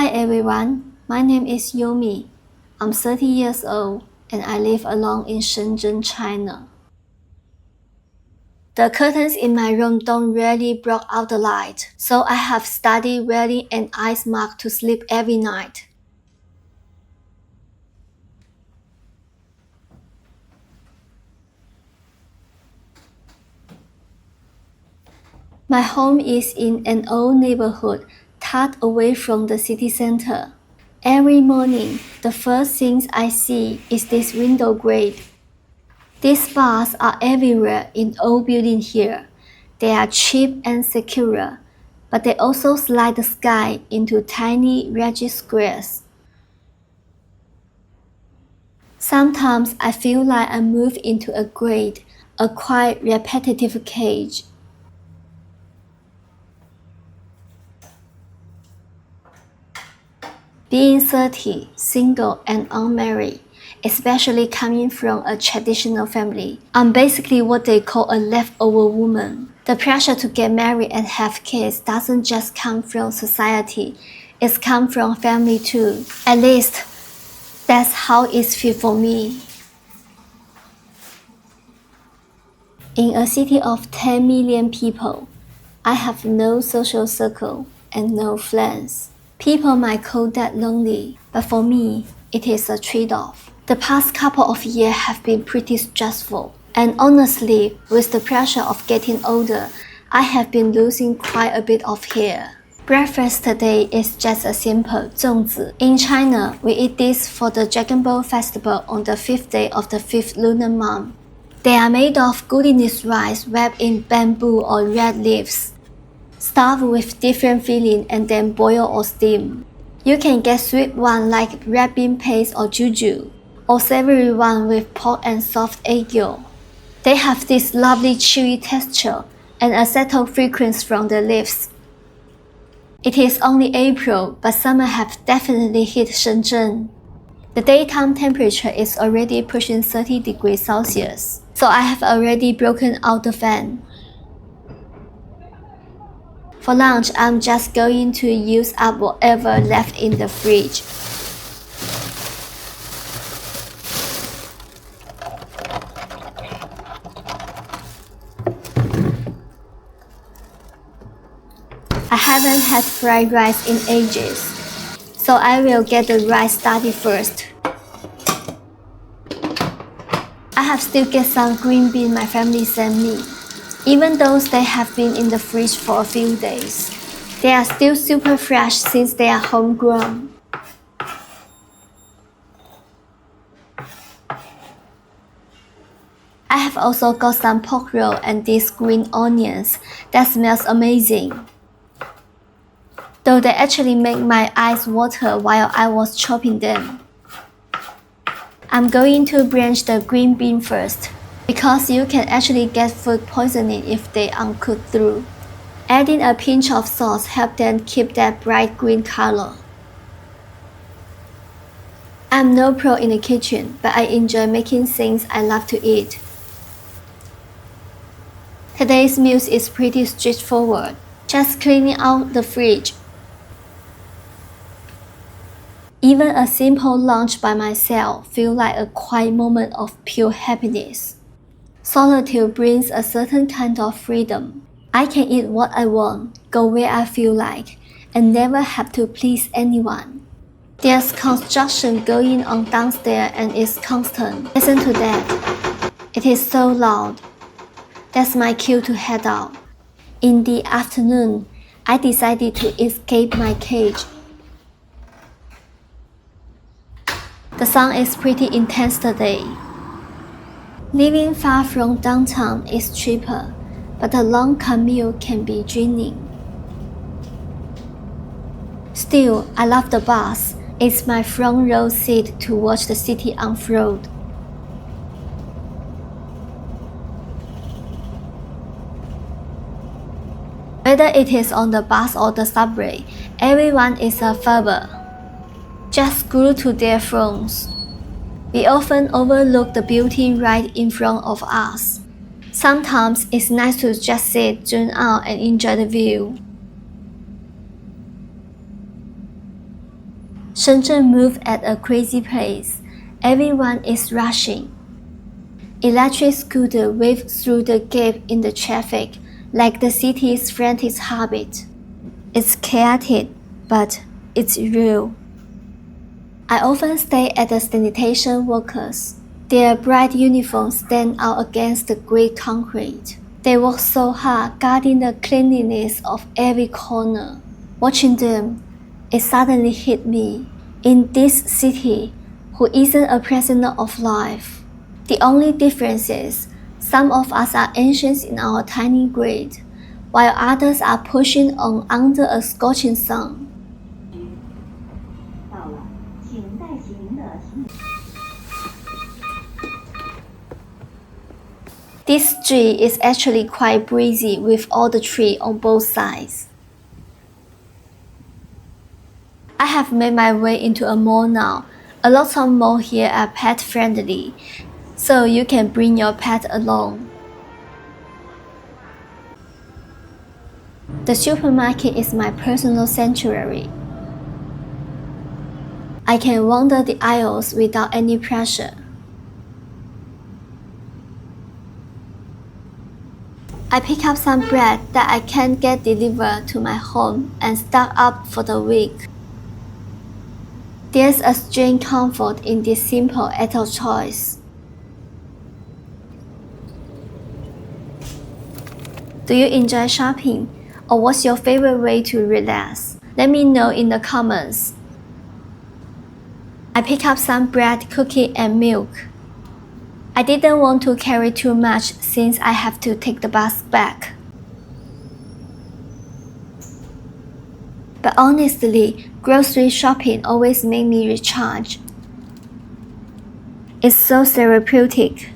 Hi everyone, my name is Yomi. I'm 30 years old and I live alone in Shenzhen, China. The curtains in my room don't really block out the light, so I have started wearing an ice mask to sleep every night. My home is in an old neighborhood tucked away from the city center. Every morning, the first thing I see is this window grate. These bars are everywhere in old buildings here. They are cheap and secure, but they also slide the sky into tiny rigid squares. Sometimes I feel like I move into a grate, a quite repetitive cage. Being 30, single and unmarried, especially coming from a traditional family, I'm basically what they call a leftover woman. The pressure to get married and have kids doesn't just come from society, it's come from family too. At least, that's how it feels for me. In a city of 10 million people, I have no social circle and no friends. People might call that lonely, but for me, it is a trade-off. The past couple of years have been pretty stressful, and honestly, with the pressure of getting older, I have been losing quite a bit of hair. Breakfast today is just a simple 粽子. In China, we eat this for the Dragon Ball festival on the 5th day of the 5th lunar month. They are made of glutinous rice wrapped in bamboo or red leaves, stuffed with different filling and then boil or steam. You can get sweet one like red bean paste or juju, or savory one with pork and soft egg yolk. They have this lovely chewy texture and a subtle fragrance from the leaves. It is only April, but summer have definitely hit Shenzhen. The daytime temperature is already pushing 30 degrees Celsius, so I have already broken out the fan. For lunch, I'm just going to use up whatever left in the fridge. I haven't had fried rice in ages, so I will get the rice started first. I have still get some green beans my family sent me. Even though they have been in the fridge for a few days, they are still super fresh since they are homegrown. I have also got some pork roll and these green onions that smells amazing. Though they actually make my eyes water while I was chopping them. I'm going to blanch the green bean first, because you can actually get food poisoning if they uncooked through. Adding a pinch of salt helps them keep that bright green color. I'm no pro in the kitchen, but I enjoy making things I love to eat. Today's meal is pretty straightforward, just cleaning out the fridge. Even a simple lunch by myself feels like a quiet moment of pure happiness. Solitude brings a certain kind of freedom. I can eat what I want, go where I feel like, and never have to please anyone. There's construction going on downstairs and it's constant. Listen to that. It is so loud. That's my cue to head out. In the afternoon, I decided to escape my cage. The sun is pretty intense today. Living far from downtown is cheaper, but a long commute can be draining. Still, I love the bus. It's my front row seat to watch the city unfold. Whether it is on the bus or the subway, everyone is a fervor, just glued to their phones. We often overlook the beauty right in front of us. Sometimes it's nice to just sit, zoom out, and enjoy the view. Shenzhen moved at a crazy pace. Everyone is rushing. Electric scooters wave through the gap in the traffic like the city's frantic habit. It's chaotic, but it's real. I often stay at the sanitation workers. Their bright uniforms stand out against the gray concrete. They work so hard guarding the cleanliness of every corner. Watching them, it suddenly hit me. In this city, who isn't a prisoner of life? The only difference is, some of us are anxious in our tiny grid, while others are pushing on under a scorching sun. This street is actually quite breezy with all the trees on both sides. I have made my way into a mall now. A lot of malls here are pet friendly, so you can bring your pet along. The supermarket is my personal sanctuary. I can wander the aisles without any pressure. I pick up some bread that I can get delivered to my home and stock up for the week. There's a strange comfort in this simple act of choice. Do you enjoy shopping, or what's your favorite way to relax? Let me know in the comments. I pick up some bread, cookie, and milk. I didn't want to carry too much since I have to take the bus back. But honestly, grocery shopping always makes me recharge. It's so therapeutic.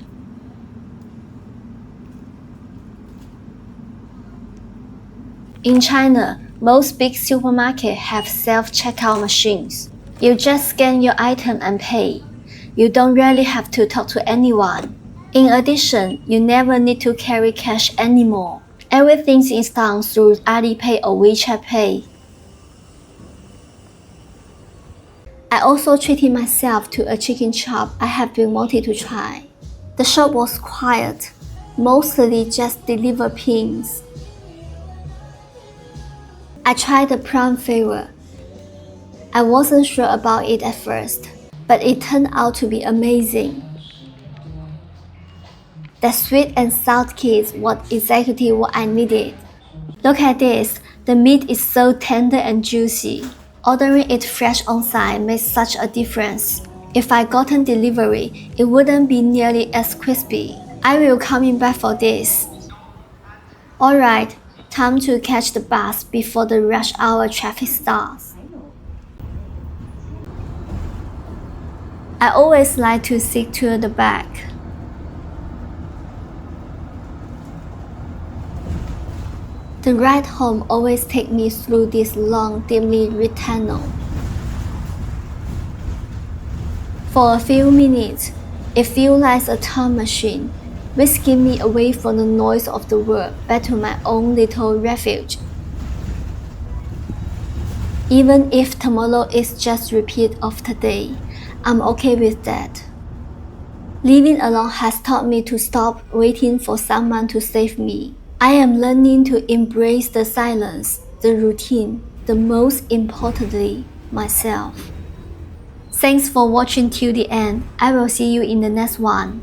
In China, most big supermarkets have self-checkout machines. You just scan your item and pay. You don't really have to talk to anyone. In addition, you never need to carry cash anymore. Everything is done through Alipay or WeChat Pay. I also treated myself to a chicken chop I have been wanting to try. The shop was quiet, mostly just delivered pins. I tried the prawn flavor. I wasn't sure about it at first, but it turned out to be amazing. The sweet and salt kiss was exactly what I needed. Look at this, the meat is so tender and juicy. Ordering it fresh on site makes such a difference. If I gotten delivery, it wouldn't be nearly as crispy. I will coming back for this. Alright, time to catch the bus before the rush hour traffic starts. I always like to sit to the back. The ride home always takes me through this long, dimly lit tunnel. For a few minutes, it feels like a time machine, whisking me away from the noise of the world back to my own little refuge. Even if tomorrow is just a repeat of today, I'm okay with that. Living alone has taught me to stop waiting for someone to save me. I am learning to embrace the silence, the routine, the most importantly, myself. Thanks for watching till the end. I will see you in the next one.